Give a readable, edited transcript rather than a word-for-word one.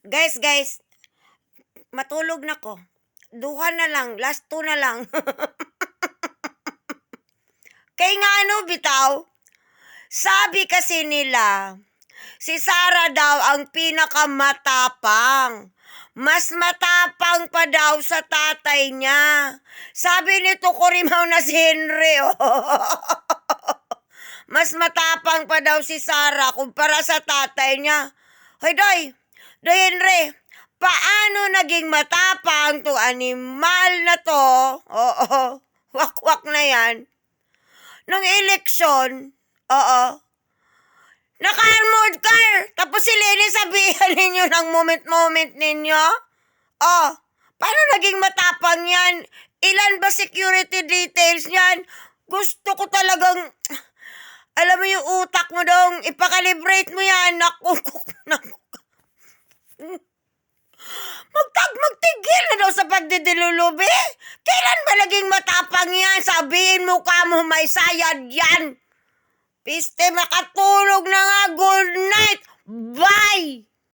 Guys, matulog na ko. Duha na lang, last 2 na lang. Kay nga bitaw, sabi kasi nila, si Sarah daw ang pinakamatapang. Mas matapang pa daw sa tatay niya. Sabi nito Kurimaw na si Henry, Mas matapang pa daw si Sarah kumpara sa tatay niya. Hoy, Doy Henry, paano naging matapang to animal na to? Wakwak na yan. Nung eleksyon, naka-armored car. Tapos si Lenny sabihan ninyo ng moment ninyo? Paano naging matapang yan? Ilan ba security details niyan? Gusto ko talagang, alam mo yung utak mo dong, ipakalibrate mo yan. Naku. Magtigil na daw sa pagdidilulubi. Kailan ba naging matapang yan? Sabihin mo ka mo may sayad yan. Piste, makatulog na nga. Good night. Bye!